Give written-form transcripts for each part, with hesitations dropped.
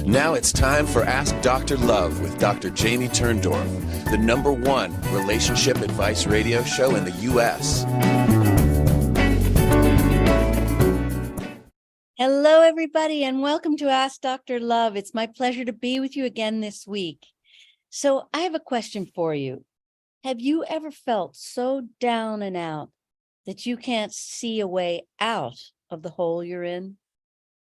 Now it's time for Ask Dr. Love with Dr. Jamie Turndorf, the #1 relationship advice radio show in the U.S. Hello, everybody, and welcome to Ask Dr. Love. It's my pleasure to be with you again this week. So I have a question for you. Have you ever felt so down and out that you can't see a way out of the hole you're in?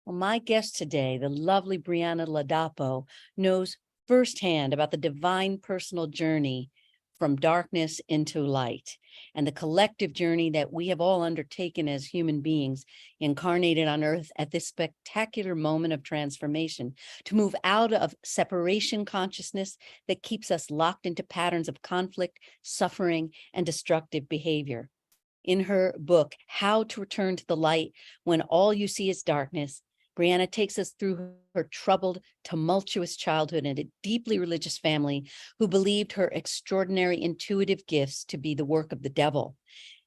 Well, my guest today, the lovely Brianna Ladapo, knows firsthand about the divine personal journey from darkness into light and the collective journey that we have all undertaken as human beings incarnated on earth at this spectacular moment of transformation to move out of separation consciousness that keeps us locked into patterns of conflict, suffering, and destructive behavior. In her book, How to Return to the Light When All You See is Darkness, Brianna takes us through her troubled, tumultuous childhood in a deeply religious family who believed her extraordinary intuitive gifts to be the work of the devil.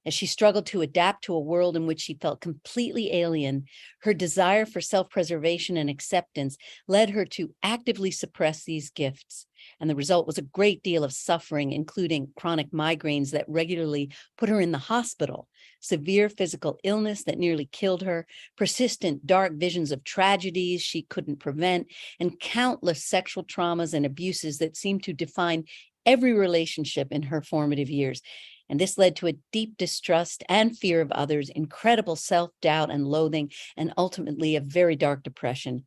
As she struggled to adapt to a world in which she felt completely alien, her desire for self-preservation and acceptance led her to actively suppress these gifts. And the result was a great deal of suffering, including chronic migraines that regularly put her in the hospital, severe physical illness that nearly killed her, persistent dark visions of tragedies she couldn't prevent, and countless sexual traumas and abuses that seemed to define every relationship in her formative years. And this led to a deep distrust and fear of others, incredible self-doubt and loathing, and ultimately a very dark depression.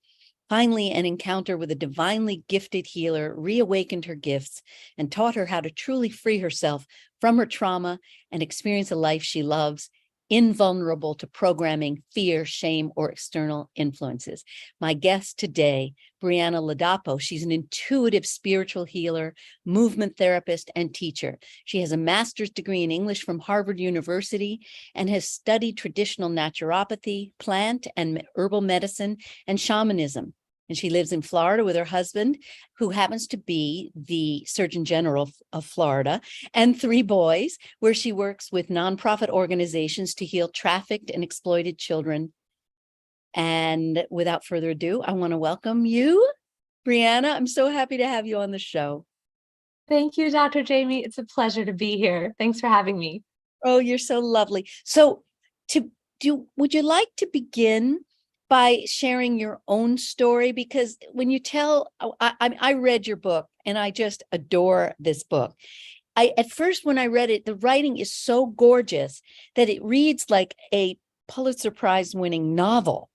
Finally, an encounter with a divinely gifted healer reawakened her gifts and taught her how to truly free herself from her trauma and experience a life she loves, invulnerable to programming, fear, shame, or external influences. My guest today, Brianna Ladapo, she's an intuitive spiritual healer, movement therapist, and teacher. She has a master's degree in English from Harvard University and has studied traditional naturopathy, plant and herbal medicine, and shamanism. And she lives in Florida with her husband, who happens to be the Surgeon General of Florida, and 3 boys, where she works with nonprofit organizations to heal trafficked and exploited children. And without further ado, I want to welcome you, Brianna. I'm so happy to have you on the show. Thank you, Dr. Jamie. It's a pleasure to be here. Thanks for having me. Oh, you're so lovely. So would you like to begin by sharing your own story? Because when you tell, I read your book and I just adore this book. At first, when I read it, the writing is so gorgeous that it reads like a Pulitzer Prize winning novel.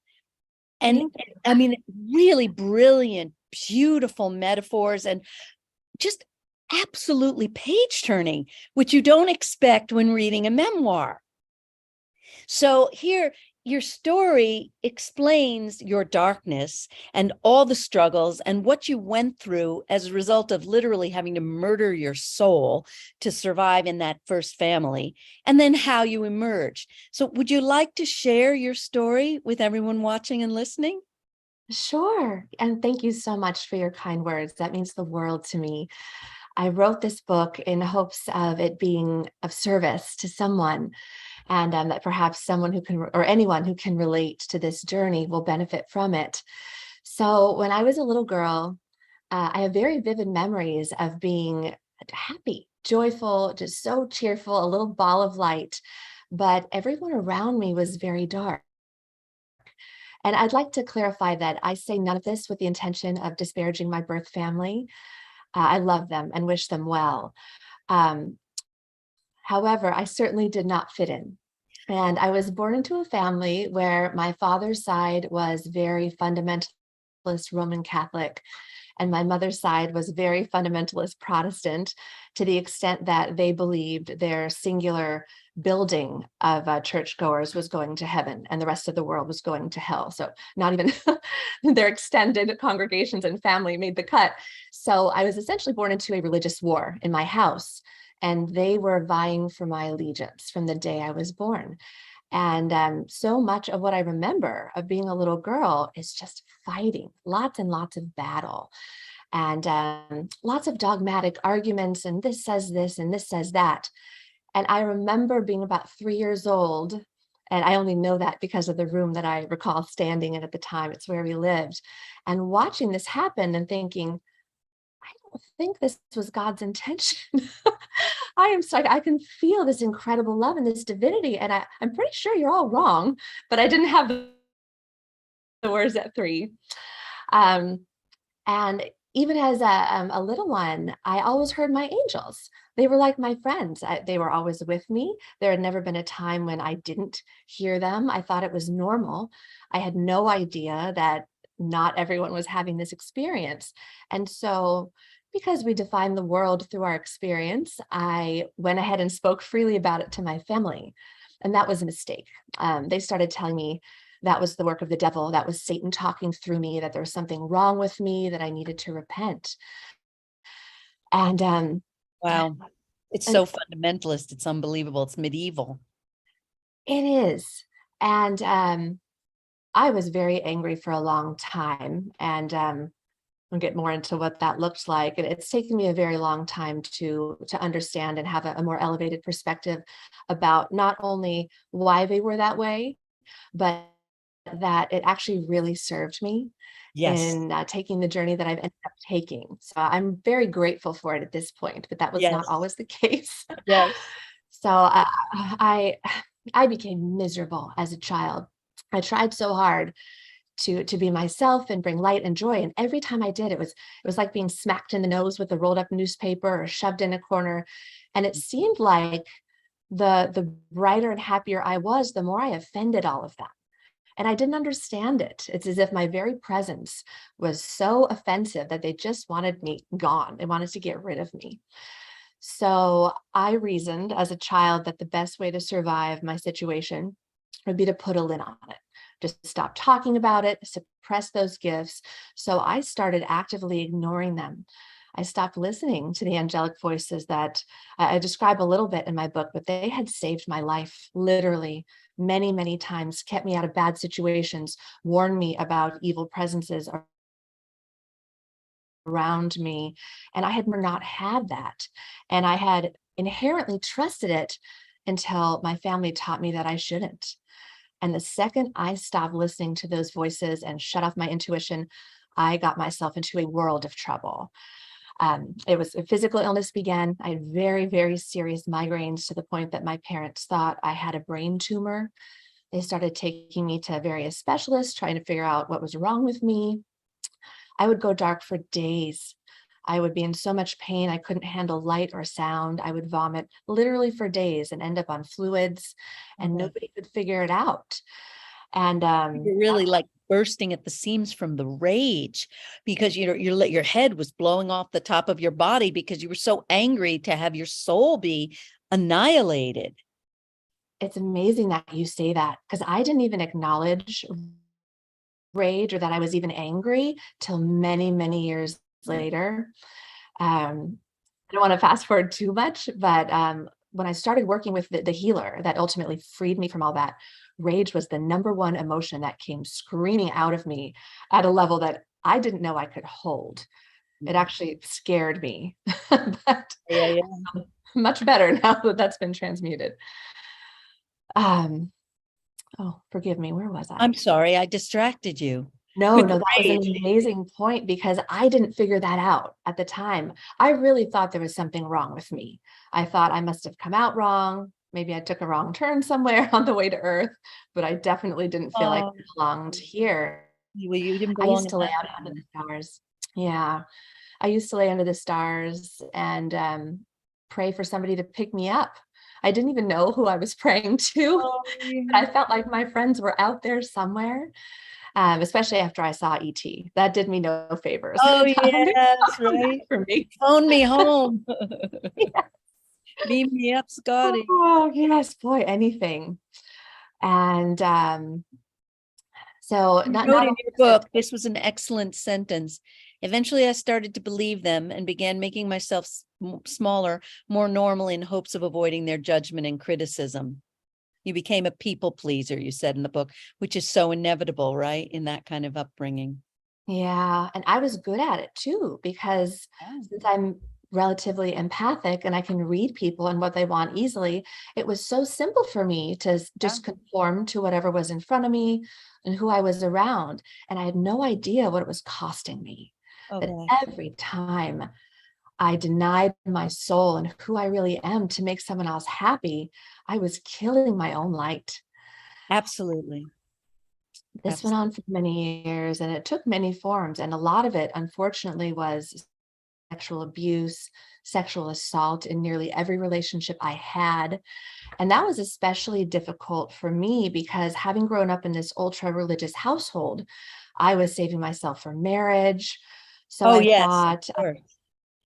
And I mean, really brilliant, beautiful metaphors and just absolutely page turning, which you don't expect when reading a memoir. So here, your story explains your darkness and all the struggles and what you went through as a result of literally having to murder your soul to survive in that first family, and then how you emerged. So would you like to share your story with everyone watching and listening? Sure. And thank you so much for your kind words. That means the world to me. I wrote this book in hopes of it being of service to someone, and that perhaps someone who can, or anyone who can relate to this journey will benefit from it. So when I was a little girl, I have very vivid memories of being happy, joyful, just so cheerful, a little ball of light, but everyone around me was very dark. And I'd like to clarify that I say none of this with the intention of disparaging my birth family. I love them and wish them well. Um, However, I certainly did not fit in. And I was born into a family where my father's side was very fundamentalist Roman Catholic, and my mother's side was very fundamentalist Protestant, to the extent that they believed their singular building of churchgoers was going to heaven and the rest of the world was going to hell. So not even their extended congregations and family made the cut. So I was essentially born into a religious war in my house, and they were vying for my allegiance from the day I was born. And so much of what I remember of being a little girl is just fighting, lots and lots of battle, and lots of dogmatic arguments, and this says this and this says that. And I remember being about 3 years old And I only know that because of the room that I recall standing in at the time. It's where we lived. And watching this happen and thinking, I don't think this was God's intention. I am so I can feel this incredible love and this divinity. And I'm pretty sure you're all wrong, but I didn't have the words at 3. Um, and even as a little one, I always heard my angels. They were like my friends. They were always with me. There had never been a time when I didn't hear them. I thought it was normal. I had no idea that not everyone was having this experience. And so, because we define the world through our experience, I went ahead and spoke freely about it to my family. And that was a mistake. They started telling me that was the work of the devil. That was Satan talking through me, that there was something wrong with me, that I needed to repent. And Wow. It's and so fundamentalist. It's unbelievable. It's medieval. it is. And I was very angry for a long time. And we'll get more into what that looked like. And it's taken me a very long time to understand and have a more elevated perspective about not only why they were that way, but that it actually really served me Yes. in taking the journey that I've ended up taking. So I'm very grateful for it at this point, but that was not Yes. always the case. Yes. So I became miserable as a child. I tried so hard to be myself and bring light and joy, and every time I did, it was like being smacked in the nose with a rolled up newspaper or shoved in a corner. And it seemed like the brighter and happier I was, the more I offended all of them. And I didn't understand it. It's as if my very presence was so offensive that they just wanted me gone. They wanted to get rid of me. So I reasoned as a child that the best way to survive my situation would be to put a lid on it, just stop talking about it, suppress those gifts. So I started actively ignoring them. I stopped listening to the angelic voices that I describe a little bit in my book, but they had saved my life literally many, many times, kept me out of bad situations, warned me about evil presences around me. And I had not had that. And I had inherently trusted it until my family taught me that I shouldn't. And the second I stopped listening to those voices and shut off my intuition, I got myself into a world of trouble. It was a physical illness began. I had very, very serious migraines to the point that my parents thought I had a brain tumor. They started taking me to various specialists, trying to figure out what was wrong with me. I would go dark for days. I would be in so much pain, I couldn't handle light or sound. I would vomit literally for days and end up on fluids, and Okay. nobody could figure it out. And You're really like bursting at the seams from the rage because your head was blowing off the top of your body because you were so angry to have your soul be annihilated. it's amazing that you say that, because I didn't even acknowledge rage or that I was even angry till many, many years later. I don't want to fast forward too much, but when I started working with the healer that ultimately freed me from all that, rage was the number one emotion that came screaming out of me at a level that I didn't know I could hold. It actually scared me, but Yeah, yeah. much better now that that's been transmuted. Um, oh, forgive me. Where was I? I'm sorry, I distracted you No, with no, the that was an rage. amazing point because I didn't figure that out at the time. I really thought there was something wrong with me. I thought I must have come out wrong. Maybe I took a wrong turn somewhere on the way to Earth, but I definitely didn't feel like Oh, I belonged here. you didn't I belong used in to lay that out under the family. stars. Yeah, I used to lay under the stars and pray for somebody to pick me up. I didn't even know who I was praying to, Oh, but I yeah. felt like my friends were out there somewhere, especially after I saw ET. That did me no favors. Oh, Telling me yes, to come back right. for me. Phone me home. Beam me up, Scotty. Oh, yes, boy, anything. And so You not wrote in only your was it book, this was an excellent sentence. Eventually, I started to believe them and began making myself smaller, more normal in hopes of avoiding their judgment and criticism. You became a people pleaser, you said in the book, which is so inevitable, right? In that kind of upbringing. yeah, and I was good at it too, because Yeah. since I'm relatively empathic and I can read people and what they want easily, it was so simple for me to just conform to whatever was in front of me and who I was around. And I had no idea what it was costing me. Oh, That gosh. every time I denied my soul and who I really am to make someone else happy, I was killing my own light. Absolutely. This went on for many years and it took many forms. And a lot of it, unfortunately, was sexual abuse, sexual assault in nearly every relationship I had. And that was especially difficult for me because having grown up in this ultra religious household, I was saving myself for marriage. So Oh, I yes, of thought, course.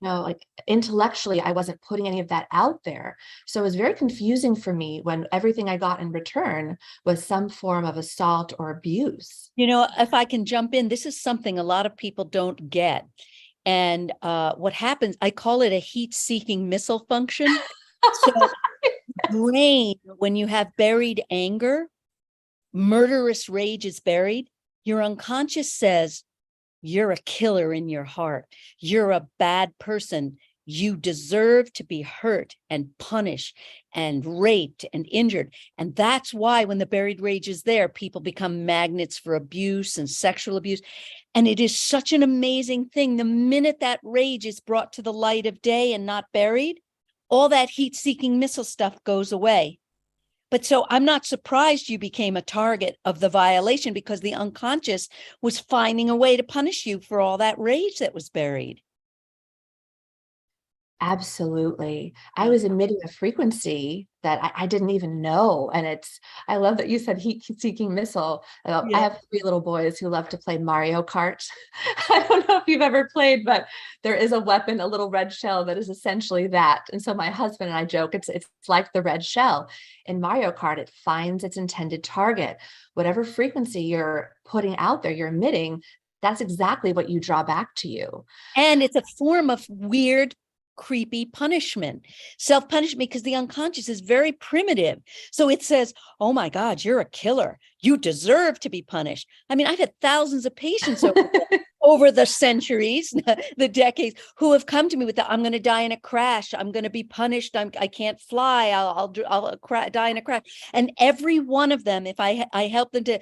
like intellectually, I wasn't putting any of that out there. So it was very confusing for me when everything I got in return was some form of assault or abuse. You know, if I can jump in, this is something a lot of people don't get. And what happens, I call it a heat-seeking missile function. So brain, when you have buried anger, murderous rage is buried, your unconscious says, you're a killer in your heart. You're a bad person. You deserve to be hurt and punished and raped and injured. And that's why when the buried rage is there, people become magnets for abuse and sexual abuse. And it is such an amazing thing. The minute that rage is brought to the light of day and not buried, all that heat-seeking missile stuff goes away. But so I'm not surprised you became a target of the violation because the unconscious was finding a way to punish you for all that rage that was buried. Absolutely. I was emitting a frequency that I didn't even know. And I love that you said heat-seeking missile. I Yeah. have 3 little boys who love to play Mario Kart. I don't know if you've ever played, but there is a weapon, a little red shell that is essentially that. And so my husband and I joke, it's like the red shell. In Mario Kart, it finds its intended target. Whatever frequency you're putting out there, you're emitting, that's exactly what you draw back to you. And it's a form of weird, creepy punishment, self-punishment, because the unconscious is very primitive. So it says, oh my God, you're a killer. You deserve to be punished. I mean, I've had thousands of patients over the centuries, the decades, who have come to me with I'm going to die in a crash. I'm going to be punished. I can't fly. I'll die in a crash. And every one of them, if I help them to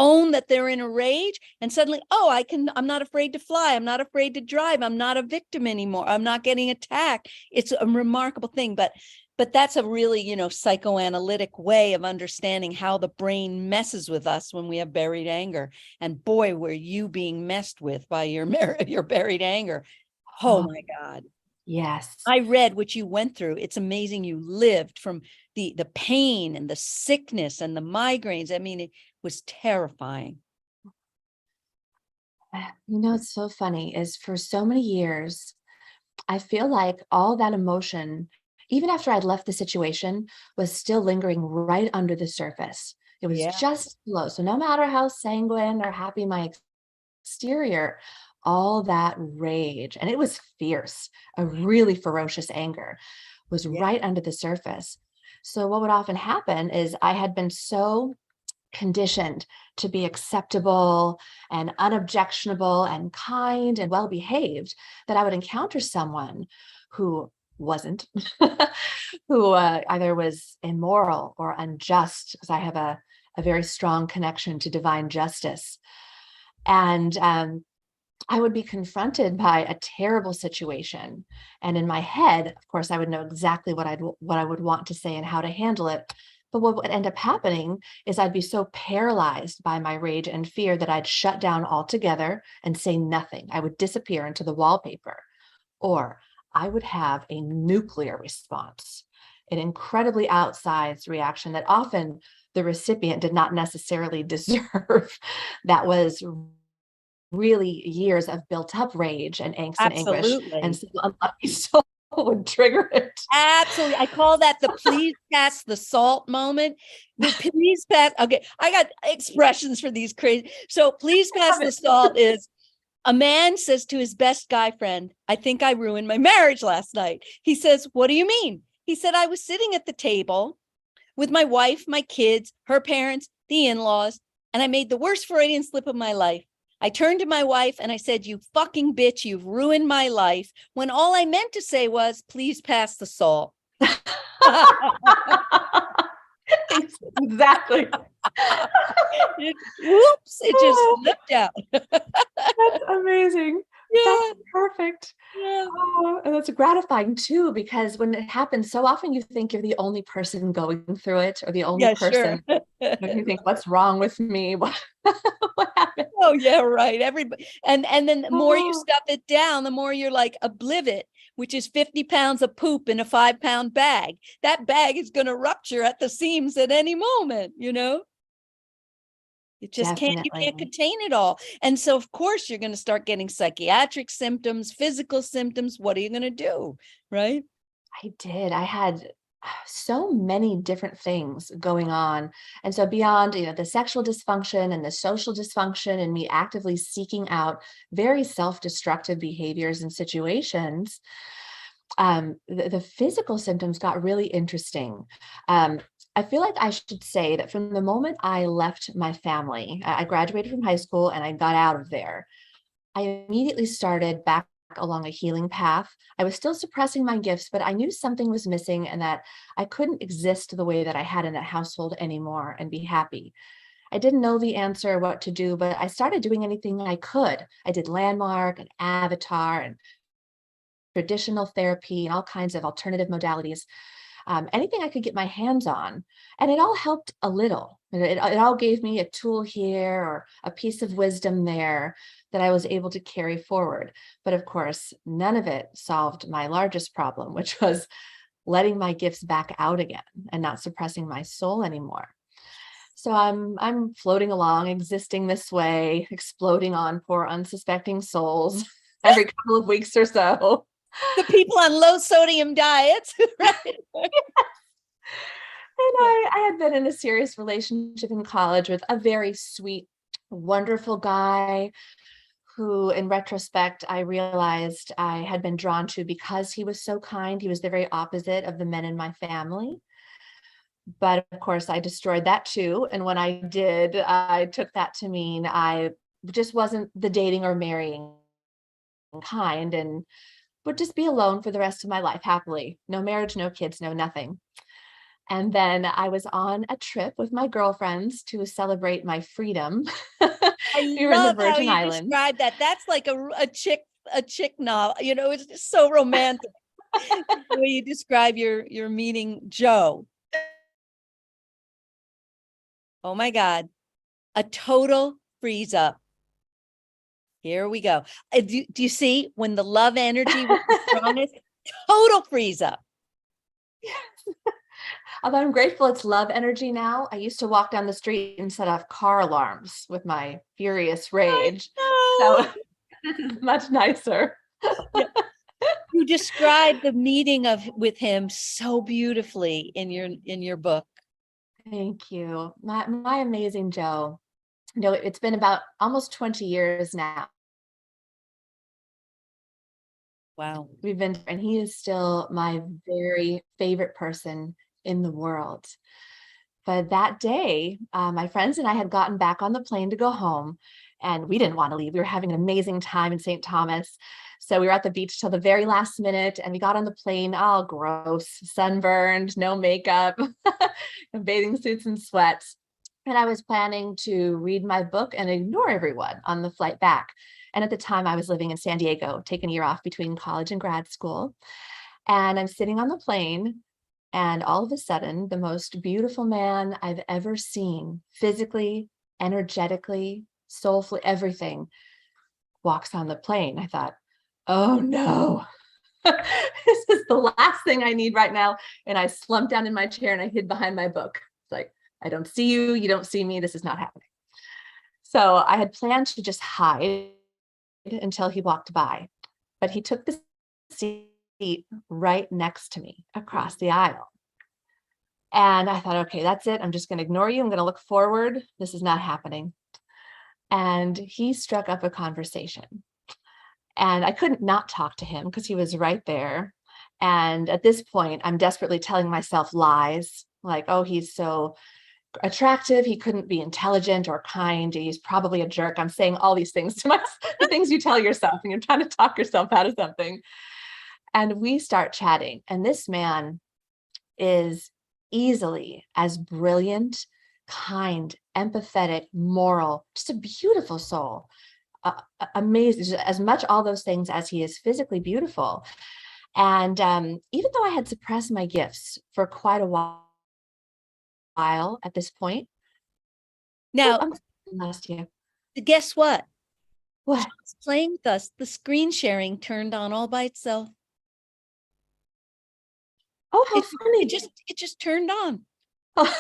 own that they're in a rage and suddenly, I'm not afraid to fly. I'm not afraid to drive. I'm not a victim anymore. I'm not getting attacked. It's a remarkable thing, but that's a really, psychoanalytic way of understanding how the brain messes with us when we have buried anger. And boy, were you being messed with by your buried anger. Oh my God. Yes. I read what you went through. It's amazing you lived from the pain and the sickness and the migraines. I mean, it was terrifying. It's so funny is for so many years, I feel like all that emotion, even after I'd left the situation, was still lingering right under the surface. It was just low. So no matter how sanguine or happy my exterior, all that rage, and it was fierce, a really ferocious anger, was right under the surface. So what would often happen is I had been so conditioned to be acceptable and unobjectionable and kind and well-behaved that I would encounter someone who wasn't, who either was immoral or unjust, because I have a very strong connection to divine justice. And I would be confronted by a terrible situation. And in my head, of course, I would know exactly what I would want to say and how to handle it. But what would end up happening is I'd be so paralyzed by my rage and fear that I'd shut down altogether and say nothing. I would disappear into the wallpaper, or I would have a nuclear response, an incredibly outsized reaction that often the recipient did not necessarily deserve. That was really years of built up rage and angst and anguish. And so unlucky soul would trigger it. Absolutely. I call that the please pass the salt moment. The please pass. Okay. I got expressions for these crazy. So please pass the salt is a man says to his best guy friend, I think I ruined my marriage last night. He says, what do you mean? He said, I was sitting at the table with my wife, my kids, her parents, the in-laws, and I made the worst Freudian slip of my life. I turned to my wife and I said, "You fucking bitch, you've ruined my life," when all I meant to say was, "Please pass the salt." Exactly. Whoops, it just slipped out. That's amazing. That's Yeah, perfect. yeah. Oh, and it's gratifying too, because when it happens, so often you think you're the only person going through it, or the only Yeah, sure. person. You think, what's wrong with me? What happened? Oh, yeah, right. Everybody, and then the more you Oh, stuff it down, the more you're like obliviate, which is 50 pounds of poop in a 5-pound bag. That bag is going to rupture at the seams at any moment, you know? You just can't, you can't definitely. contain it all. And so, of course, you're going to start getting psychiatric symptoms, physical symptoms. What are you going to do? Right? I did. I had so many different things going on. And so beyond, the sexual dysfunction and the social dysfunction and me actively seeking out very self-destructive behaviors and situations, the physical symptoms got really interesting. Um, I feel like I should say that from the moment I left my family, I graduated from high school and I got out of there, I immediately started back along a healing path. I was still suppressing my gifts, but I knew something was missing and that I couldn't exist the way that I had in that household anymore and be happy. I didn't know the answer, what to do, but I started doing anything I could. I did Landmark and Avatar and traditional therapy and all kinds of alternative modalities, anything I could get my hands on. And it all helped a little. It all gave me a tool here or a piece of wisdom there that I was able to carry forward. But of course, none of it solved my largest problem, which was letting my gifts back out again and not suppressing my soul anymore. So I'm floating along, existing this way, exploding on poor unsuspecting souls every couple of weeks or so. The people on low sodium diets, right? And I had been in a serious relationship in college with a very sweet, wonderful guy who, in retrospect, I realized I had been drawn to because he was so kind. He was the very opposite of the men in my family. But of course, I destroyed that too. And when I did, I took that to mean I just wasn't the dating or marrying kind and would just be alone for the rest of my life happily. No marriage, no kids, no nothing. And then I was on a trip with my girlfriends to celebrate my freedom. I We were in the love how Virgin you Islands. describe that. That's like a chick novel. It's just so romantic. The way you describe your meeting Joe. Oh my God. A total freeze up. Here we go. Do you see when the love energy was the strongest? Total freeze up. Although I'm grateful it's love energy now. I used to walk down the street and set off car alarms with my furious I rage. So know. this is much nicer. Yeah. You describe the meeting with him so beautifully in your book. Thank you. My amazing Joe. It's been about almost 20 years now. Wow. And he is still my very favorite person in the world. But that day, my friends and I had gotten back on the plane to go home, and we didn't want to leave. We were having an amazing time in St. Thomas. So we were at the beach till the very last minute, and we got on the plane, all gross, sunburned, no makeup, bathing suits and sweats. And I was planning to read my book and ignore everyone on the flight back. And at the time, I was living in San Diego, taking a year off between college and grad school. And I'm sitting on the plane, and all of a sudden, the most beautiful man I've ever seen, physically, energetically, soulfully, everything, walks on the plane. I thought, oh no, this is the last thing I need right now. And I slumped down in my chair and I hid behind my book. It's like, I don't see you. You don't see me. This is not happening. So I had planned to just hide until he walked by, but he took the seat right next to me across the aisle. And I thought, okay, that's it. I'm just going to ignore you. I'm going to look forward. This is not happening. And he struck up a conversation. And I couldn't not talk to him because he was right there. And at this point, I'm desperately telling myself lies like, oh, he's so attractive. He couldn't be intelligent or kind. He's probably a jerk. I'm saying all these things to myself, the things you tell yourself when you're trying to talk yourself out of something. And we start chatting. And this man is easily as brilliant, kind, empathetic, moral, just a beautiful soul. Amazing, as much all those things as he is physically beautiful. And even though I had suppressed my gifts for quite a while at this point. Now, Last year. guess what? What? Sean's playing with us. The screen sharing turned on all by itself. Oh, how funny. It just turned on. Oh.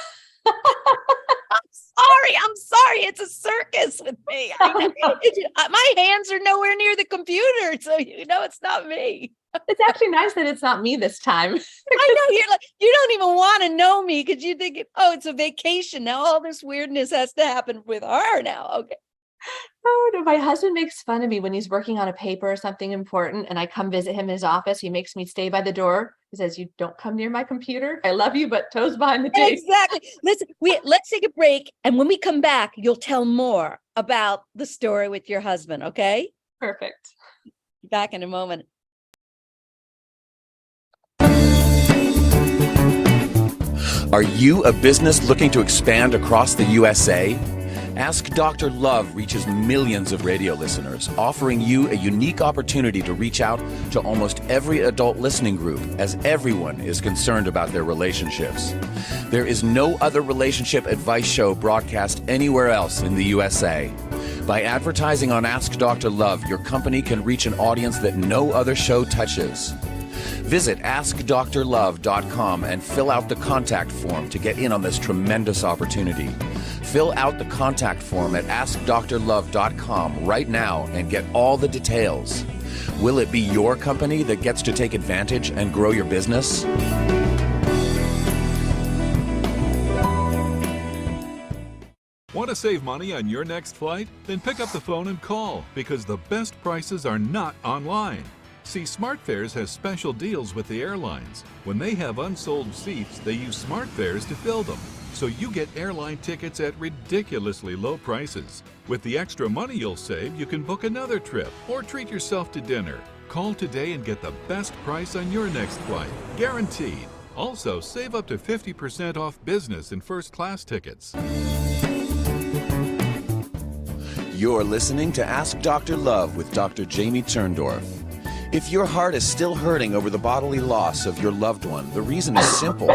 I'm sorry. It's a circus with me. My hands are nowhere near the computer, so it's not me. It's actually nice that it's not me this time. I know, you're like, you don't even want to know me because you think, it's a vacation. Now all this weirdness has to happen with her now. Okay. Oh no, my husband makes fun of me when he's working on a paper or something important and I come visit him in his office. He makes me stay by the door. He says, "You don't come near my computer. I love you, but toes behind the tape." Exactly. Let's take a break. And when we come back, you'll tell more about the story with your husband. Okay. Perfect. Back in a moment. Are you a business looking to expand across the USA? Ask Dr. Love reaches millions of radio listeners, offering you a unique opportunity to reach out to almost every adult listening group, as everyone is concerned about their relationships. There is no other relationship advice show broadcast anywhere else in the USA. By advertising on Ask Dr. Love, your company can reach an audience that no other show touches. Visit AskDrLove.com and fill out the contact form to get in on this tremendous opportunity. Fill out the contact form at AskDrLove.com right now and get all the details. Will it be your company that gets to take advantage and grow your business? Want to save money on your next flight? Then pick up the phone and call, because the best prices are not online. See, SmartFares has special deals with the airlines. When they have unsold seats, they use SmartFares to fill them. So you get airline tickets at ridiculously low prices. With the extra money you'll save, you can book another trip or treat yourself to dinner. Call today and get the best price on your next flight, guaranteed. Also, save up to 50% off business and first class tickets. You're listening to Ask Dr. Love with Dr. Jamie Turndorf. If your heart is still hurting over the bodily loss of your loved one, the reason is simple.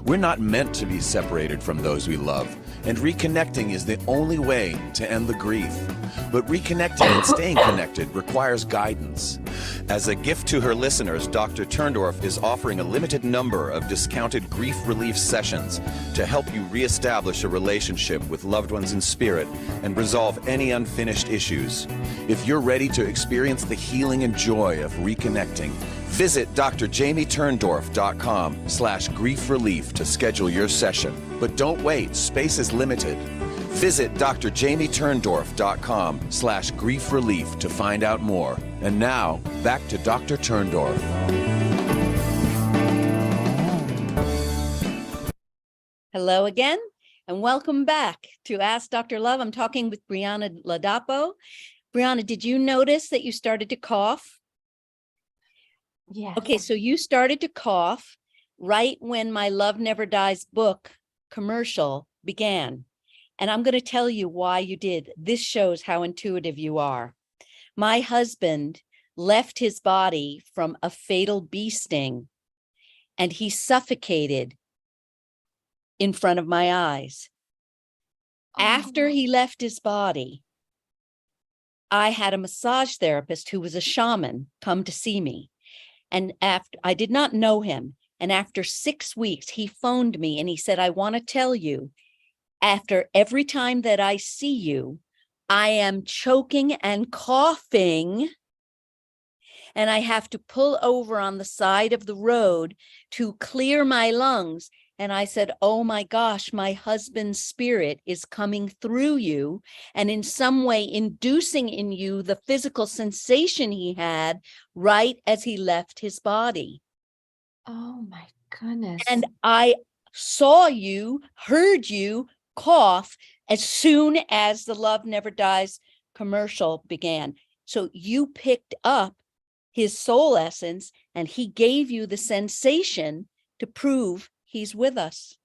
We're not meant to be separated from those we love, and reconnecting is the only way to end the grief. But reconnecting and staying connected requires guidance. As a gift to her listeners, Dr. Turndorf is offering a limited number of discounted grief relief sessions to help you reestablish a relationship with loved ones in spirit and resolve any unfinished issues. If you're ready to experience the healing and joy of reconnecting, visit drjamieturndorf.com/grief relief to schedule your session. But don't wait, space is limited. Visit drjamieturndorf.com/grief relief to find out more. And now, back to Dr. Turndorf. Hello again, and welcome back to Ask Dr. Love. I'm talking with Brianna Ladapo. Brianna, did you notice that you started to cough? Yeah. Okay, so you started to cough right when my Love Never Dies book commercial began. And I'm going to tell you why you did. This shows how intuitive you are. My husband left his body from a fatal bee sting, and he suffocated in front of my eyes. After he left his body, I had a massage therapist who was a shaman come to see me. And after I did not know him. And after 6 weeks, he phoned me and he said, "I want to tell you, after every time that I see you, I am choking and coughing, and I have to pull over on the side of the road to clear my lungs." And I said, "Oh my gosh, my husband's spirit is coming through you and in some way inducing in you the physical sensation he had right as he left his body." Oh my goodness. And I saw you, heard you cough as soon as the Love Never Dies commercial began. So you picked up his soul essence and he gave you the sensation to prove he's with us.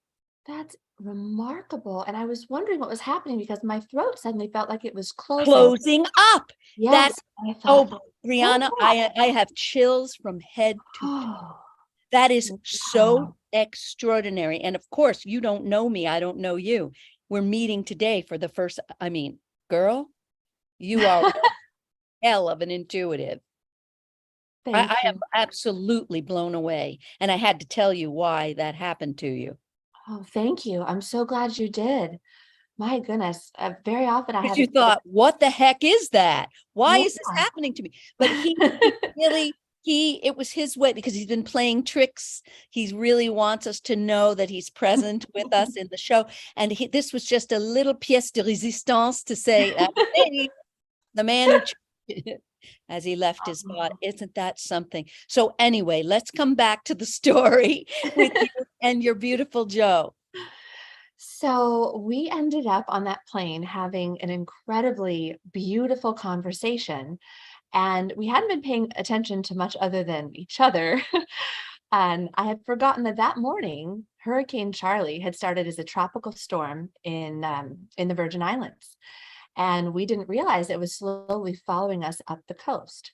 That's remarkable. And I was wondering what was happening because my throat suddenly felt like it was closing. Closing up. Yes. That's, I thought, oh, Brianna, wow. I have chills from head to toe. Oh, That is so wow. extraordinary. And of course, you don't know me. I don't know you. We're meeting today for the first, I mean, girl, you are hell of an intuitive. Thank I you. am absolutely blown away. And I had to tell you why that happened to you. Oh, thank you. I'm so glad you did. My goodness. Very often I Because have you thought, what the heck is that? Why is this Yeah. happening to me? But he really, it was his way because he's been playing tricks. He really wants us to know that he's present with us in the show. And this was just a little pièce de résistance to say, hey, the man who as he left his body. Isn't that something? So anyway, let's come back to the story with you and your beautiful Joe. So we ended up on that plane having an incredibly beautiful conversation, and we hadn't been paying attention to much other than each other. And I had forgotten that that morning, Hurricane Charlie had started as a tropical storm in the Virgin Islands, and we didn't realize it was slowly following us up the coast.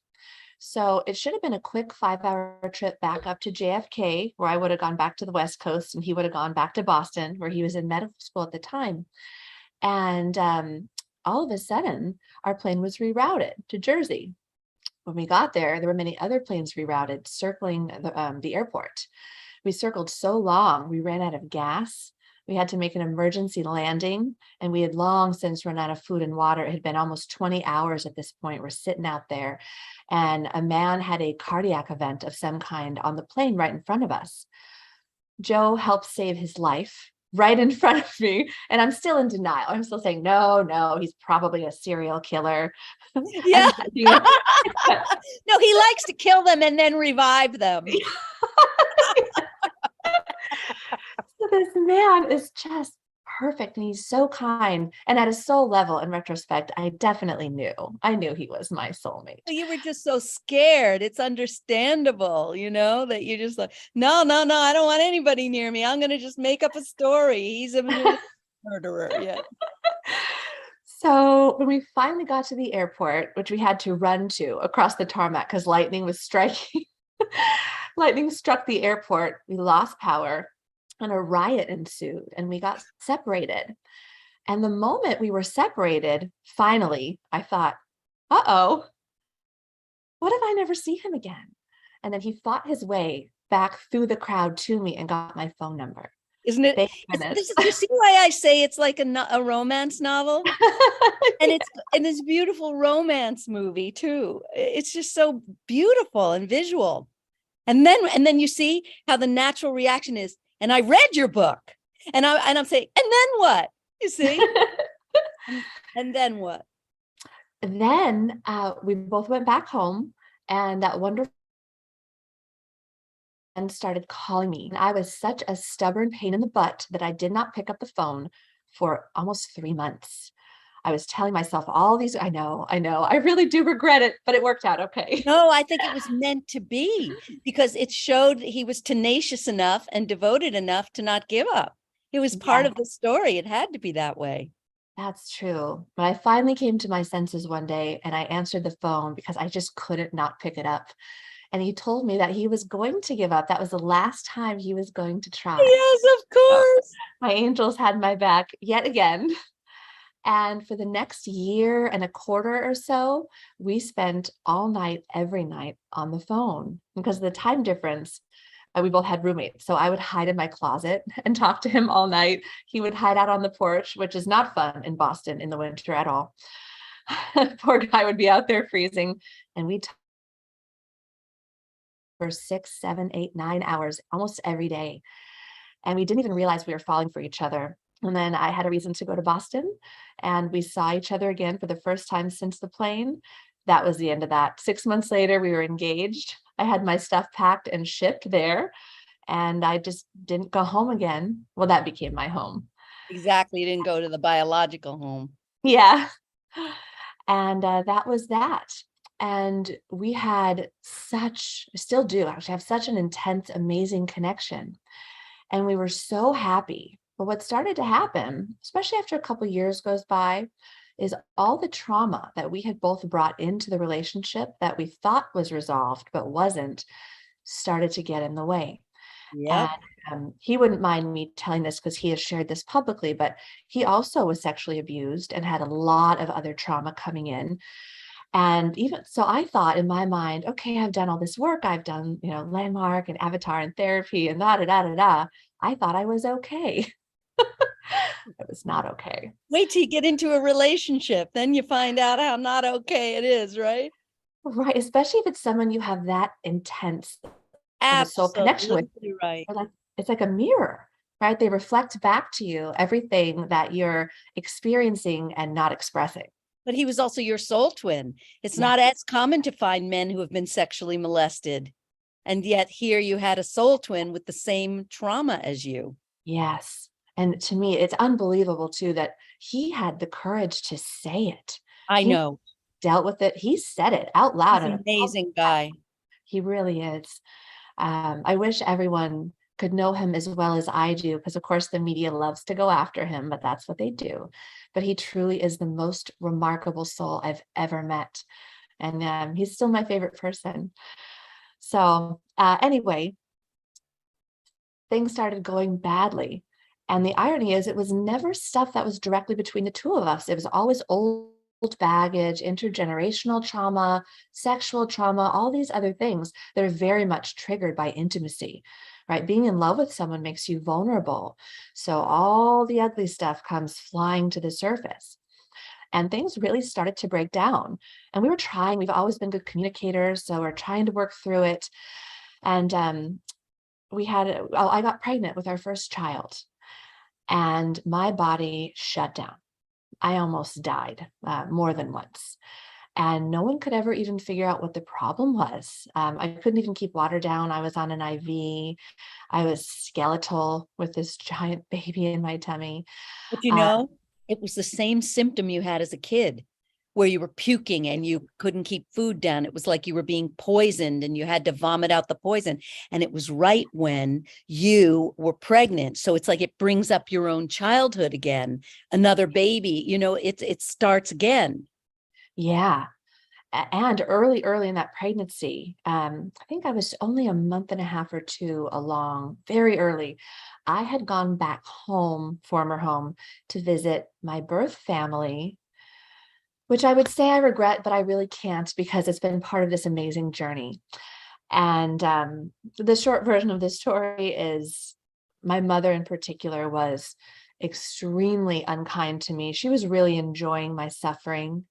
So it should have been a quick 5-hour trip back up to JFK, where I would have gone back to the West Coast and he would have gone back to Boston, where he was in medical school at the time. And all of a sudden, our plane was rerouted to Jersey. When we got there, there were many other planes rerouted circling the airport. We circled so long, we ran out of gas. We had to make an emergency landing, and we had long since run out of food and water. It had been almost 20 hours at this point. We're sitting out there, and a man had a cardiac event of some kind on the plane right in front of us. Joe helped save his life right in front of me, and I'm still in denial. I'm still saying, no, he's probably a serial killer. Yeah. No, he likes to kill them and then revive them. So this man is just perfect, and he's so kind. And at a soul level, in retrospect, I definitely knew. I knew he was my soulmate. You were just so scared. It's understandable, that you're just like, no, I don't want anybody near me. I'm going to just make up a story. He's a murderer. Yeah. So when we finally got to the airport, which we had to run to across the tarmac because lightning was striking, lightning struck the airport. We lost power and a riot ensued, and we got separated. And the moment we were separated, finally, I thought, uh-oh, what if I never see him again? And then he fought his way back through the crowd to me and got my phone number. Isn't it? You see why I say it's like a romance novel? And it's a beautiful romance movie too. It's just so beautiful and visual. And then you see how the natural reaction is, and I read your book, and I'm saying, and then what? You see? And then what? Then we both went back home, and that wonderful and started calling me. And I was such a stubborn pain in the butt that I did not pick up the phone for almost 3 months. I was telling myself all these, I know, I really do regret it, but it worked out okay. No, I think it was meant to be, because it showed he was tenacious enough and devoted enough to not give up. It was part of the story. It had to be that way. That's true. But I finally came to my senses one day, and I answered the phone because I just couldn't not pick it up. And he told me that he was going to give up. That was the last time he was going to try. Yes, of course. So my angels had my back yet again. And for the next year and a quarter or so, we spent all night, every night on the phone because of the time difference. We both had roommates. So I would hide in my closet and talk to him all night. He would hide out on the porch, which is not fun in Boston in the winter at all. Poor guy would be out there freezing. And we talked for 6, 7, 8, 9 hours almost every day. And we didn't even realize we were falling for each other. And then I had a reason to go to Boston, and we saw each other again for the first time since the plane. That was the end of that. 6 months later, we were engaged. I had my stuff packed and shipped there. And I just didn't go home again. Well, that became my home. Exactly. You didn't go to the biological home. Yeah. And that was that. And we had still do actually have such an intense, amazing connection. And we were so happy. But what started to happen, especially after a couple years goes by, is all the trauma that we had both brought into the relationship that we thought was resolved but wasn't, started to get in the way. Yep. And he wouldn't mind me telling this because he has shared this publicly, but he also was sexually abused and had a lot of other trauma coming in. And even so, I thought in my mind, okay, I've done all this work. I've done, Landmark and Avatar and therapy and da da da da da. I thought I was okay. I was not okay. Wait till you get into a relationship. Then you find out how not okay it is, right? Right. Especially if it's someone you have that intense of a soul connection with. Absolutely right. It's like a mirror, right? They reflect back to you everything that you're experiencing and not expressing. But he was also your soul twin. It's Yeah. not as common to find men who have been sexually molested. And yet here you had a soul twin with the same trauma as you. Yes. And to me, it's unbelievable too that he had the courage to say it. I He know. dealt with it. He said it out loud. He's in an a amazing public guy. He really is. I wish everyone could know him as well as I do, because of course the media loves to go after him, but that's what they do. But he truly is the most remarkable soul I've ever met. And he's still my favorite person. So anyway, things started going badly. And the irony is, it was never stuff that was directly between the two of us. It was always old baggage, intergenerational trauma, sexual trauma, all these other things that are very much triggered by intimacy, right? Being in love with someone makes you vulnerable. So all the ugly stuff comes flying to the surface. And things really started to break down. And we've always been good communicators. So we're trying to work through it. And I got pregnant with our first child. And my body shut down. I almost died more than once. And no one could ever even figure out what the problem was. I couldn't even keep water down. I was on an IV. I was skeletal with this giant baby in my tummy. But it was the same symptom you had as a kid, where you were puking and you couldn't keep food down. It was like you were being poisoned and you had to vomit out the poison. And it was right when you were pregnant. So it's like it brings up your own childhood again, another baby, it starts again. Yeah. And early in that pregnancy, I think I was only a month and a half or two along, very early. I had gone back home, former home, to visit my birth family, which I would say I regret, but I really can't, because it's been part of this amazing journey. And the short version of this story is, my mother in particular was extremely unkind to me. She was really enjoying my suffering.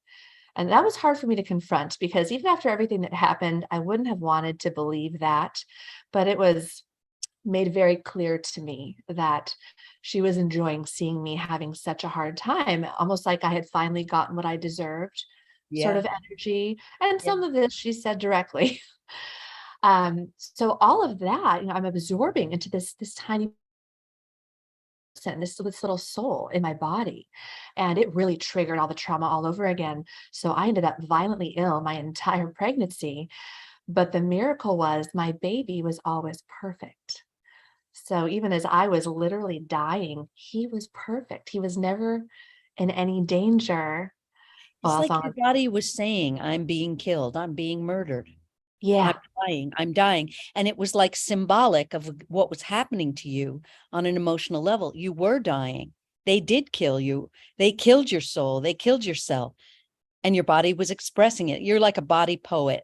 And that was hard for me to confront, because even after everything that happened, I wouldn't have wanted to believe that. But it was made very clear to me that she was enjoying seeing me having such a hard time, almost like I had finally gotten what I deserved, sort of energy. And some of this she said directly. So all of that, I'm absorbing into this tiny this little soul in my body, and it really triggered all the trauma all over again. So I ended up violently ill my entire pregnancy. But the miracle was, my baby was always perfect. So even as I was literally dying, he was perfect. He was never in any danger. It's Well, like your body was saying, I'm being killed, I'm being murdered. yeah, I'm dying. And it was like symbolic of what was happening to you on an emotional level. You were dying. They did kill you. They killed your soul. They killed yourself. And your body was expressing it. You're like a body poet.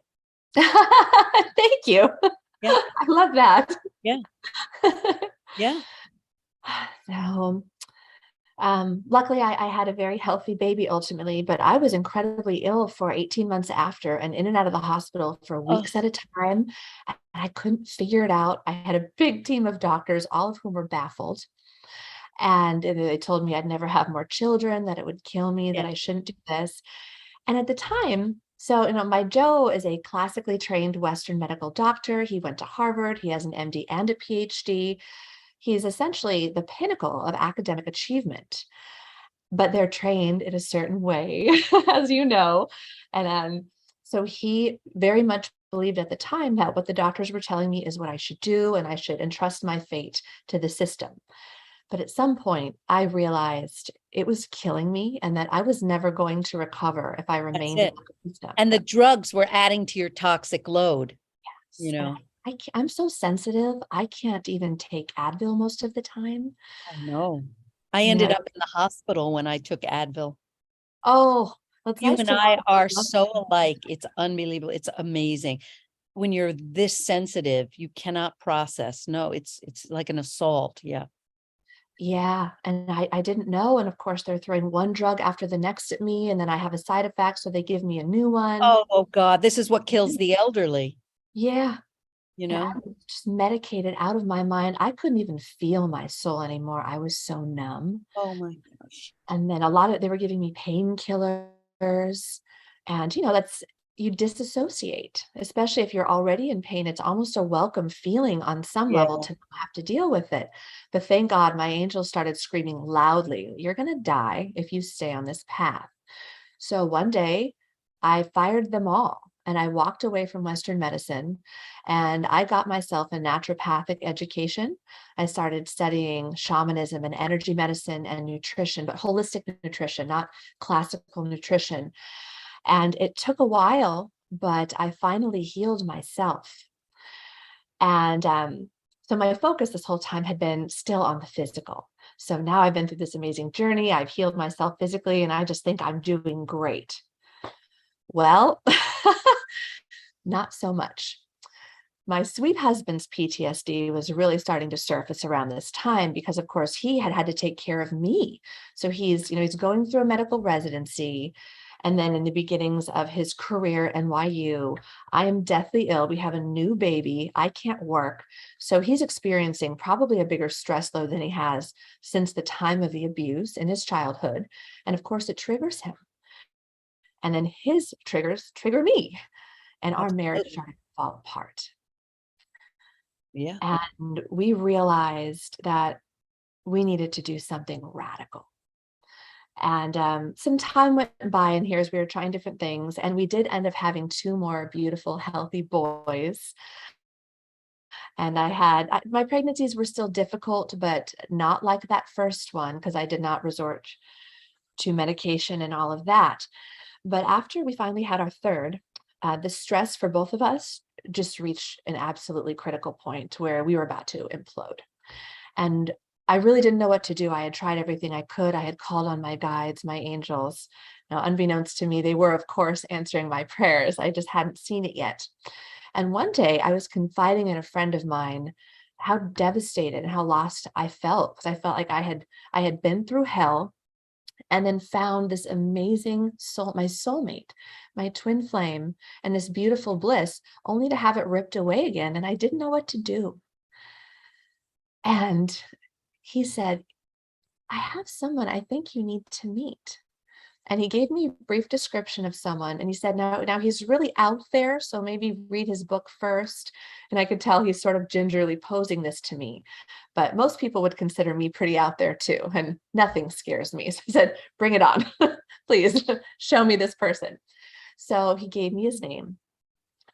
Thank you. Yeah. I love that. Yeah. Yeah. So, luckily I had a very healthy baby ultimately, but I was incredibly ill for 18 months after, and in and out of the hospital for weeks at a time. And I couldn't figure it out. I had a big team of doctors, all of whom were baffled. And they told me I'd never have more children, that it would kill me, that I shouldn't do this. And at the time, So, my Joe is a classically trained Western medical doctor. He went to Harvard. He has an MD and a PhD. He's essentially the pinnacle of academic achievement, but they're trained in a certain way, as you know. And so he very much believed at the time that what the doctors were telling me is what I should do, and I should entrust my fate to the system. But at some point, I realized it was killing me and that I was never going to recover if I That's remained in it. the system. And the drugs were adding to your toxic load, you And know. I'm so sensitive. I can't even take Advil most of the time. Oh, no. I You ended know, up in the hospital when I took Advil. oh, well, it's You nice and to know I that are I love so alike. It's unbelievable. It's amazing. When you're this sensitive, you cannot process. No, it's like an assault. Yeah. Yeah, and I didn't know, and of course, they're throwing one drug after the next at me, and then I have a side effect, so they give me a new one. Oh God, this is what kills the elderly, Yeah, you and know? I was just medicated out of my mind. I couldn't even feel my soul anymore. I was so numb. Oh my gosh. And then they were giving me painkillers, and, that's you disassociate, especially if you're already in pain. It's almost a welcome feeling on some Yeah. level to not have to deal with it. But thank God my angels started screaming loudly, "You're going to die if you stay on this path." So one day I fired them all and I walked away from Western medicine and I got myself a naturopathic education. I started studying shamanism and energy medicine and nutrition, but holistic nutrition, not classical nutrition. And it took a while, but I finally healed myself. And so my focus this whole time had been still on the physical. So now I've been through this amazing journey. I've healed myself physically, and I just think I'm doing great. Well, not so much. My sweet husband's PTSD was really starting to surface around this time because, of course, he had to take care of me. So he's going through a medical residency. And then in the beginnings of his career at NYU, I am deathly ill. We have a new baby. I can't work. So he's experiencing probably a bigger stress load than he has since the time of the abuse in his childhood. And of course, it triggers him. And then his triggers trigger me. And our marriage Absolutely. started to fall apart. Yeah. And we realized that we needed to do something radical. And some time went by, and here's we were trying different things, and we did end up having two more beautiful, healthy boys. And my pregnancies were still difficult, but not like that first one because I did not resort to medication and all of that. But after we finally had our third, the stress for both of us just reached an absolutely critical point where we were about to implode. And I really didn't know what to do. I had tried everything I could. I had called on my guides, my angels. Now, unbeknownst to me, they were, of course, answering my prayers. I just hadn't seen it yet. And one day I was confiding in a friend of mine how devastated and how lost I felt, because I felt like I had been through hell and then found this amazing soul, my soulmate, my twin flame, and this beautiful bliss, only to have it ripped away again. And I didn't know what to do. And he said, "I have someone I think you need to meet." And he gave me a brief description of someone. And he said, now he's really out there. So maybe read his book first. And I could tell he's sort of gingerly posing this to me. But most people would consider me pretty out there too. And nothing scares me. So he said, "Bring it on. Please show me this person." So he gave me his name.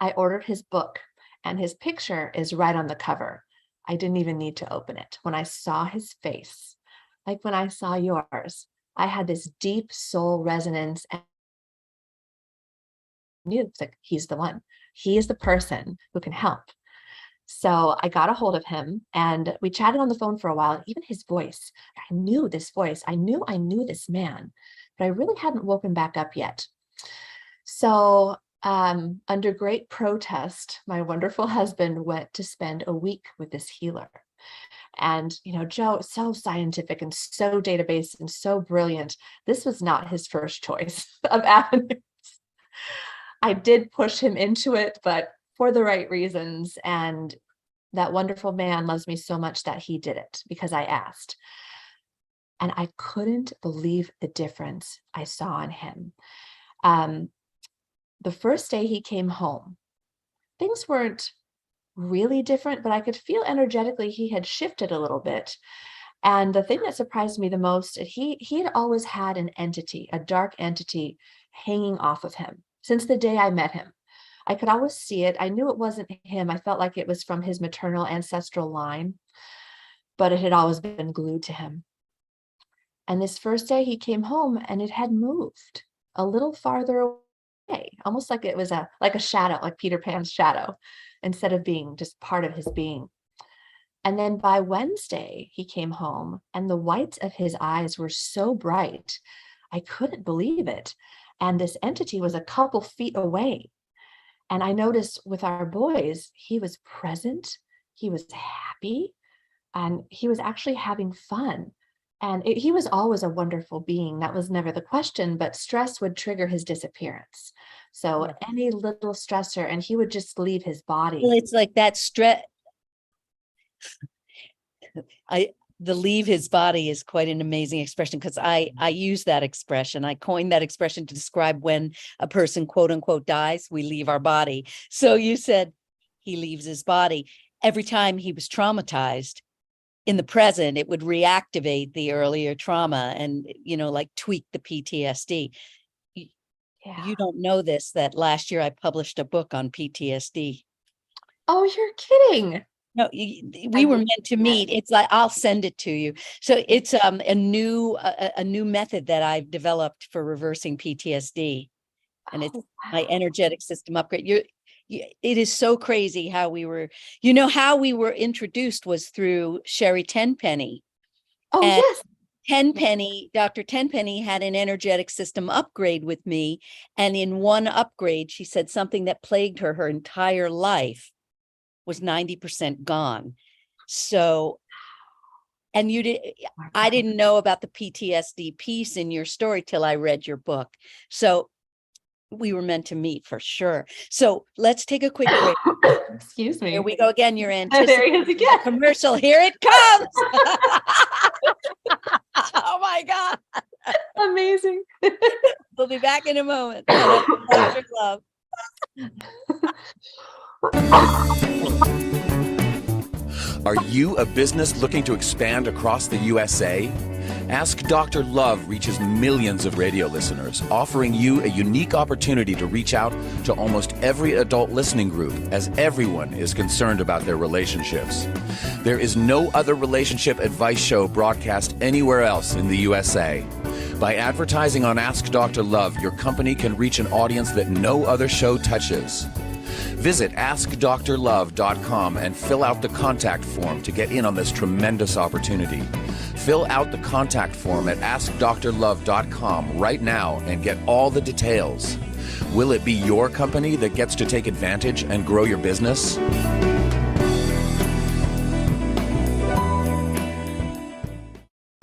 I ordered his book, and his picture is right on the cover. I didn't even need to open it. When I saw his face, like when I saw yours, I had this deep soul resonance and knew it's like, he's the one. He is the person who can help. So I got a hold of him and we chatted on the phone for a while. Even his voice, I knew this voice. I knew this man, but I really hadn't woken back up yet. So under great protest, my wonderful husband went to spend a week with this healer. And, Joe, so scientific and so database and so brilliant. This was not his first choice of avenues. I did push him into it, but for the right reasons. And that wonderful man loves me so much that he did it because I asked. And I couldn't believe the difference I saw in him. the first day he came home, things weren't really different, but I could feel energetically he had shifted a little bit. And the thing that surprised me the most, he had always had an entity, a dark entity hanging off of him since the day I met him. I could always see it. I knew it wasn't him. I felt like it was from his maternal ancestral line, but it had always been glued to him. And this first day he came home and it had moved a little farther away, almost like it was like a shadow, like Peter Pan's shadow, instead of being just part of his being. And then by Wednesday, he came home and the whites of his eyes were so bright, I couldn't believe it. And this entity was a couple feet away. And I noticed with our boys, he was present, he was happy, and he was actually having fun. And he was always a wonderful being. That was never the question, but stress would trigger his disappearance. So any little stressor, and he would just leave his body. Well, it's like that stress. The leave his body is quite an amazing expression, because I use that expression. I coined that expression to describe when a person, quote unquote, dies, we leave our body. So you said he leaves his body. Every time he was traumatized in the present, it would reactivate the earlier trauma and, like tweak the PTSD. Yeah. You don't know this, that last year I published a book on PTSD. Oh, you're kidding. No, we were meant to meet. It's like, I'll send it to you. So it's a new method that I've developed for reversing PTSD, and it's my energetic system upgrade. It is so crazy how we were, how we were introduced was through Sherry Tenpenny. Oh, and yes. Tenpenny, Dr. Tenpenny had an energetic system upgrade with me. And in one upgrade, she said something that plagued her entire life was 90% gone. So, and I didn't know about the PTSD piece in your story till I read your book. So we were meant to meet for sure. So let's take a quick break. Excuse me. Here we go again. You're There he anticipating is again. commercial. Here it comes. Oh my God. Amazing. We'll be back in a moment. Dr. Love. Are you a business looking to expand across the USA? Ask Dr. Love reaches millions of radio listeners, offering you a unique opportunity to reach out to almost every adult listening group, as everyone is concerned about their relationships. There is no other relationship advice show broadcast anywhere else in the USA. By advertising on Ask Dr. Love, your company can reach an audience that no other show touches. Visit AskDrLove.com and fill out the contact form to get in on this tremendous opportunity. Fill out the contact form at AskDrLove.com right now and get all the details. Will it be your company that gets to take advantage and grow your business?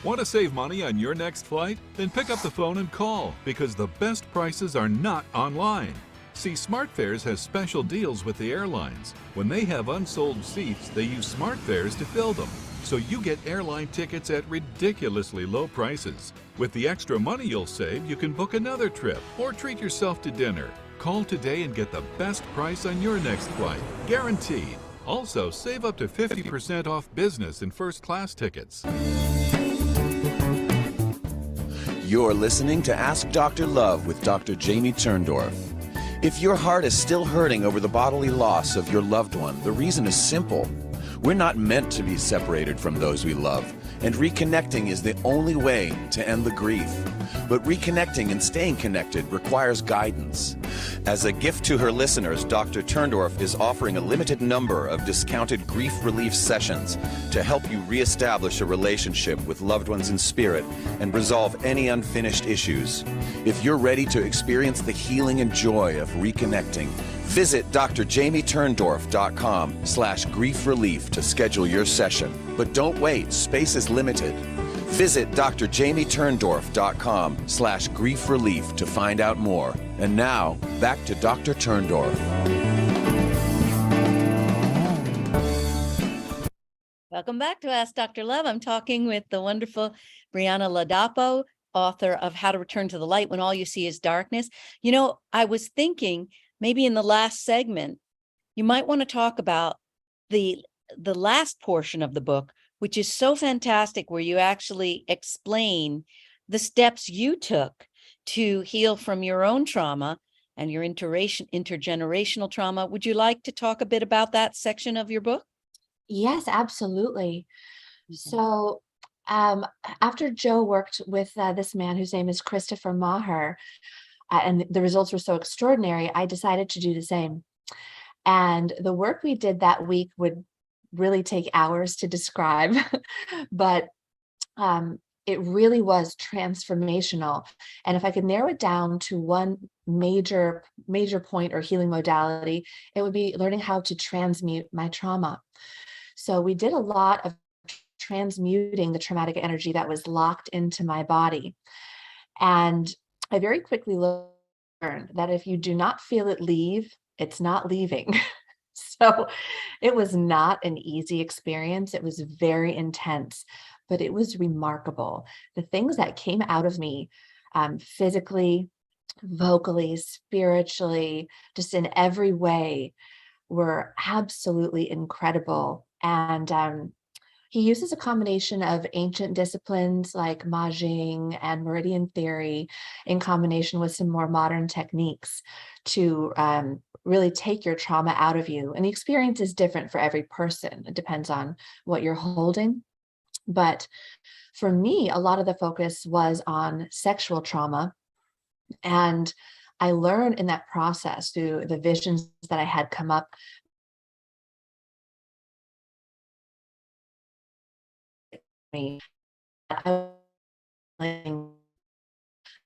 Want to save money on your next flight? Then pick up the phone and call, because the best prices are not online. See, SmartFares has special deals with the airlines. When they have unsold seats, they use SmartFares to fill them. So you get airline tickets at ridiculously low prices. With the extra money you'll save, you can book another trip or treat yourself to dinner. Call today and get the best price on your next flight, guaranteed. Also, save up to 50% off business and first class tickets. You're listening to Ask Dr. Love with Dr. Jamie Turndorf. If your heart is still hurting over the bodily loss of your loved one, the reason is simple. We're not meant to be separated from those we love, and reconnecting is the only way to end the grief. But reconnecting and staying connected requires guidance. As a gift to her listeners, Dr. Turndorf is offering a limited number of discounted grief relief sessions to help you reestablish a relationship with loved ones in spirit and resolve any unfinished issues. If you're ready to experience the healing and joy of reconnecting, visit drjamieturndorf.com/grief relief to schedule your session. But don't wait, space is limited. Visit drjamieturndorf.com/grief relief to find out more. And now, back to Dr. Turndorf. Welcome back to Ask Dr. Love. I'm talking with the wonderful Brianna Ladapo, author of How to Return to the Light When All You See Is Darkness. You know, I was thinking maybe in the last segment, you might want to talk about the last portion of the book, which is so fantastic, where you actually explain the steps you took to heal from your own trauma and your intergenerational trauma. Would you like to talk a bit about that section of your book? Yes, absolutely. Okay. So after Joe worked with this man whose name is Christopher Maher, and the results were so extraordinary, I decided to do the same. And the work we did that week would really take hours to describe, but it really was transformational. And if I could narrow it down to one major point or healing modality, it would be learning how to transmute my trauma. So we did a lot of transmuting the traumatic energy that was locked into my body. And I very quickly learned that if you do not feel it leave, it's not leaving. So it was not an easy experience. It was very intense, but it was remarkable. The things that came out of me, physically, vocally, spiritually, just in every way, were absolutely incredible. And he uses a combination of ancient disciplines like Majing and Meridian theory in combination with some more modern techniques to really take your trauma out of you. And the experience is different for every person. It depends on what you're holding. But for me, a lot of the focus was on sexual trauma. And I learned in that process through the visions that I had come up me.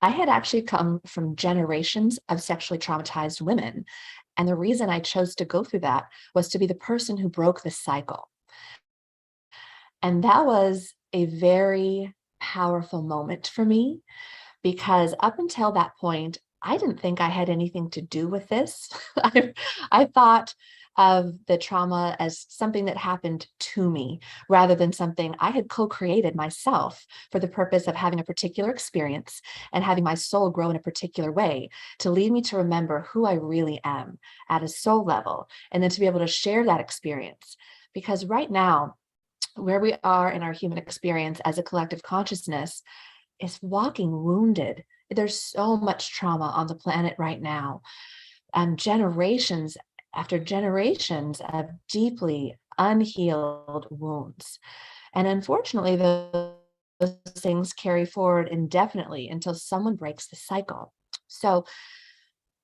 I had actually come from generations of sexually traumatized women. And the reason I chose to go through that was to be the person who broke the cycle. And that was a very powerful moment for me, because up until that point, I didn't think I had anything to do with this. I thought of the trauma as something that happened to me rather than something I had co-created myself for the purpose of having a particular experience and having my soul grow in a particular way to lead me to remember who I really am at a soul level, and then to be able to share that experience. Because right now, where we are in our human experience as a collective consciousness is walking wounded. There's so much trauma on the planet right now. Generations after generations of deeply unhealed wounds. And unfortunately, those things carry forward indefinitely until someone breaks the cycle. So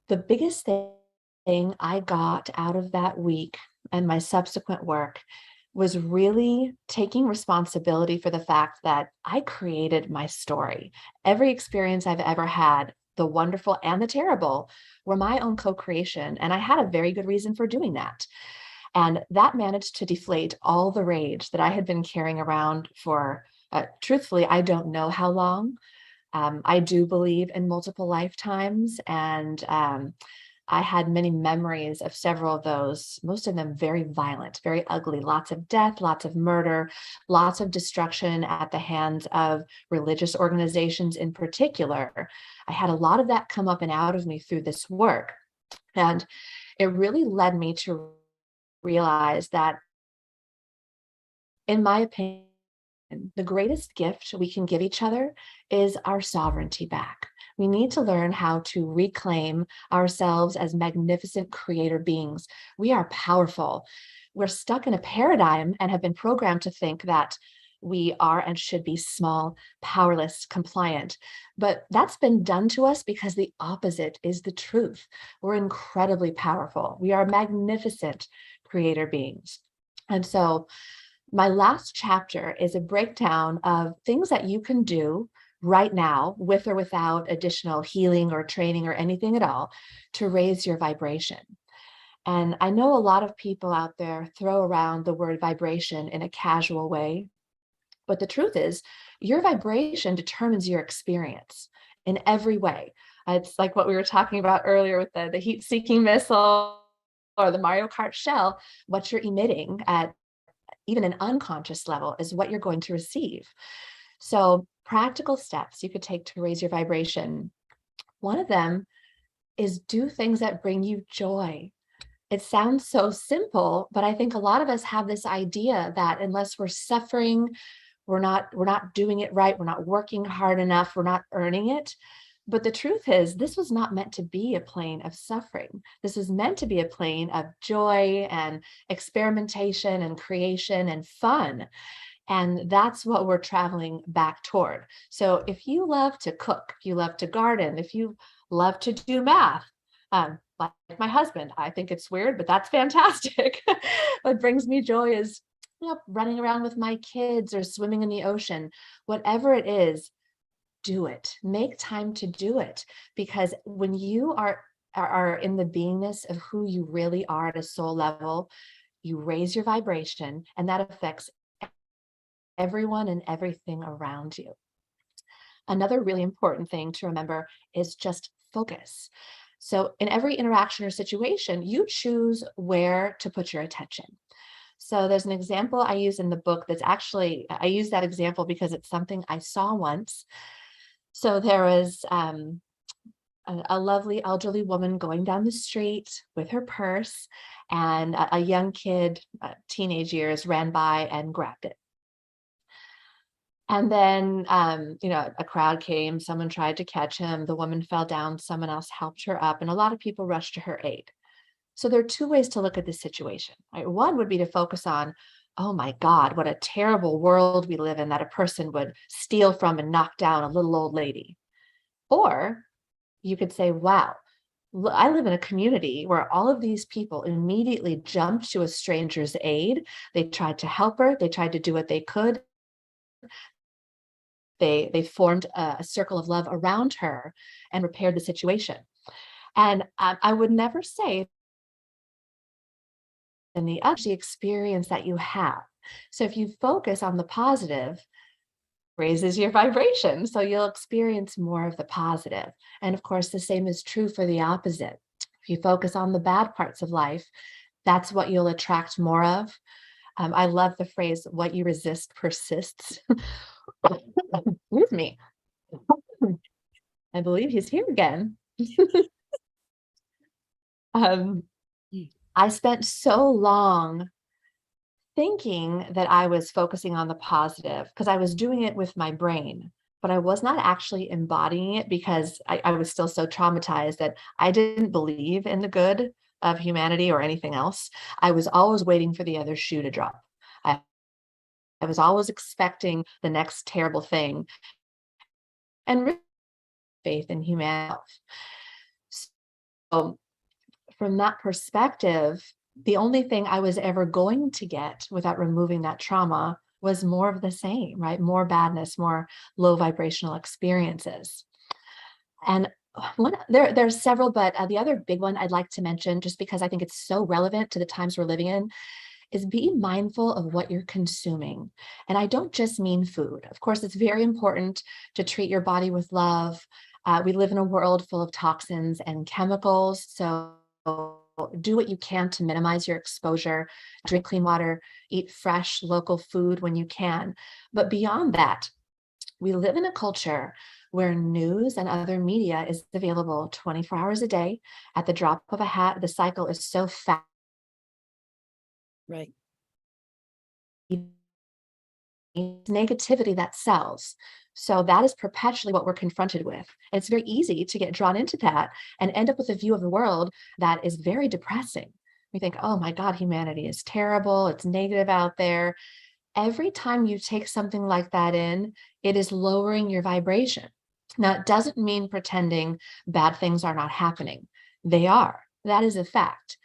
the biggest thing I got out of that week and my subsequent work was really taking responsibility for the fact that I created my story. Every experience I've ever had, the wonderful and the terrible, were my own co-creation. And I had a very good reason for doing that. And that managed to deflate all the rage that I had been carrying around for, truthfully, I don't know how long. I do believe in multiple lifetimes, and I had many memories of several of those, most of them very violent, very ugly, lots of death, lots of murder, lots of destruction at the hands of religious organizations in particular. I had a lot of that come up and out of me through this work. And it really led me to realize that, in my opinion, the greatest gift we can give each other is our sovereignty back. We need to learn how to reclaim ourselves as magnificent creator beings. We are powerful. We're stuck in a paradigm and have been programmed to think that we are and should be small, powerless, compliant. But that's been done to us because the opposite is the truth. We're incredibly powerful. We are magnificent creator beings. And so my last chapter is a breakdown of things that you can do right now, with or without additional healing or training or anything at all, to raise your vibration. And I know a lot of people out there throw around the word vibration in a casual way, but the truth is, your vibration determines your experience in every way. It's like what we were talking about earlier with the heat-seeking missile or the Mario Kart shell. What you're emitting at even an unconscious level is what you're going to receive. So practical steps you could take to raise your vibration. One of them is do things that bring you joy. It sounds so simple, but I think a lot of us have this idea that unless we're suffering, we're not doing it right, we're not working hard enough, we're not earning it. But the truth is, this was not meant to be a plane of suffering. This is meant to be a plane of joy and experimentation and creation and fun. And that's what we're traveling back toward. So if you love to cook, if you love to garden, if you love to do math, like my husband, I think it's weird, but that's fantastic. What brings me joy is, running around with my kids or swimming in the ocean. Whatever it is, do it. Make time to do it. Because when you are in the beingness of who you really are at a soul level, you raise your vibration, and that affects everyone and everything around you. Another really important thing to remember is just focus. So in every interaction or situation, you choose where to put your attention. So there's an example I use in the book that's actually, I use that example because it's something I saw once. So there was a lovely elderly woman going down the street with her purse, and a young kid, teenage years, ran by and grabbed it. And then, a crowd came, someone tried to catch him, the woman fell down, someone else helped her up, and a lot of people rushed to her aid. So there are two ways to look at this situation, right? One would be to focus on, oh my God, what a terrible world we live in that a person would steal from and knock down a little old lady. Or you could say, wow, I live in a community where all of these people immediately jumped to a stranger's aid. They tried to help her. They tried to do what they could. They formed a circle of love around her and repaired the situation. And I would never say in the experience that you have. So if you focus on the positive, raises your vibration. So you'll experience more of the positive. And of course, the same is true for the opposite. If you focus on the bad parts of life, that's what you'll attract more of. I love the phrase, what you resist persists. Excuse me. I believe he's here again. I spent so long thinking that I was focusing on the positive because I was doing it with my brain, but I was not actually embodying it because I was still so traumatized that I didn't believe in the good of humanity or anything else. I was always waiting for the other shoe to drop. I was always expecting the next terrible thing and really faith in humanity. So from that perspective, the only thing I was ever going to get without removing that trauma was more of the same, right? More badness, more low vibrational experiences. And there's several, but the other big one I'd like to mention, just because I think it's so relevant to the times we're living in, is be mindful of what you're consuming. And I don't just mean food. Of course, it's very important to treat your body with love. We live in a world full of toxins and chemicals. So do what you can to minimize your exposure, drink clean water, eat fresh local food when you can. But beyond that, we live in a culture where news and other media is available 24 hours a day at the drop of a hat. The cycle is so fast. Right. Negativity that sells. So that is perpetually what we're confronted with. And it's very easy to get drawn into that and end up with a view of the world that is very depressing. We think, oh my God, humanity is terrible. It's negative out there. Every time you take something like that in, it is lowering your vibration. Now, it doesn't mean pretending bad things are not happening. They are. That is a fact.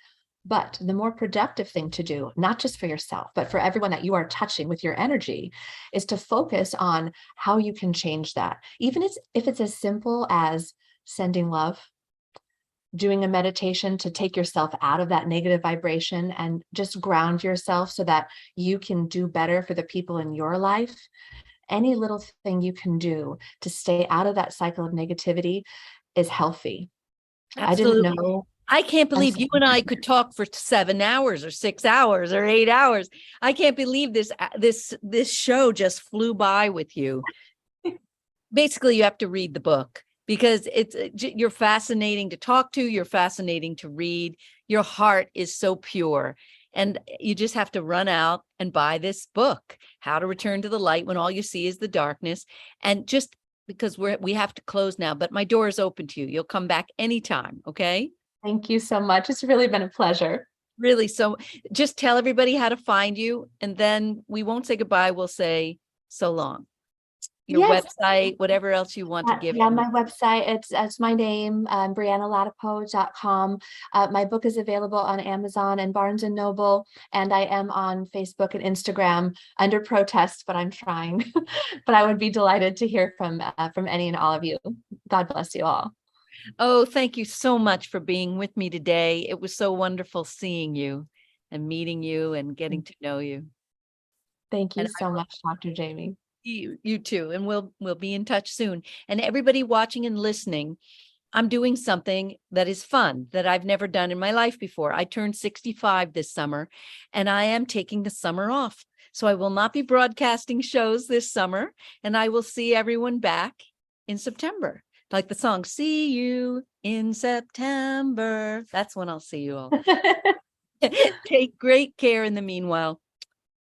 But the more productive thing to do, not just for yourself, but for everyone that you are touching with your energy, is to focus on how you can change that. Even if it's as simple as sending love, doing a meditation to take yourself out of that negative vibration and just ground yourself so that you can do better for the people in your life. Any little thing you can do to stay out of that cycle of negativity is healthy. Absolutely. I didn't know I can't believe you and I could talk for 7 hours or 6 hours or 8 hours. I can't believe this show just flew by with you. Basically, you have to read the book because you're fascinating to talk to. You're fascinating to read. Your heart is so pure. And you just have to run out and buy this book, How to Return to the Light When All You See Is the Darkness. And just because we have to close now, but my door is open to you. You'll come back anytime. Okay. Thank you so much. It's really been a pleasure. Really. So just tell everybody how to find you, and then we won't say goodbye. We'll say so long. Your website, whatever else you want to give. Yeah, my website, it's my name, BriannaLatipo.com. My book is available on Amazon and Barnes and Noble, and I am on Facebook and Instagram under protest, but I'm trying. But I would be delighted to hear from any and all of you. God bless you all. Oh, thank you so much for being with me today. It was so wonderful seeing you and meeting you and getting to know you. Thank you so much, Dr. Jamie. You too. And we'll be in touch soon. And everybody watching and listening, I'm doing something that is fun that I've never done in my life before. I turned 65 this summer, and I am taking the summer off. So I will not be broadcasting shows this summer, and I will see everyone back in September. Like the song, See You in September. That's when I'll see you all. Take great care in the meanwhile.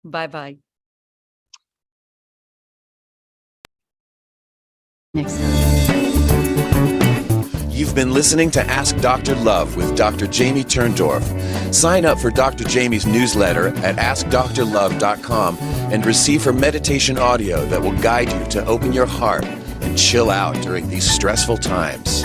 Bye-bye. Next time. You've been listening to Ask Dr. Love with Dr. Jamie Turndorf. Sign up for Dr. Jamie's newsletter at AskDrLove.com and receive her meditation audio that will guide you to open your heart and chill out during these stressful times.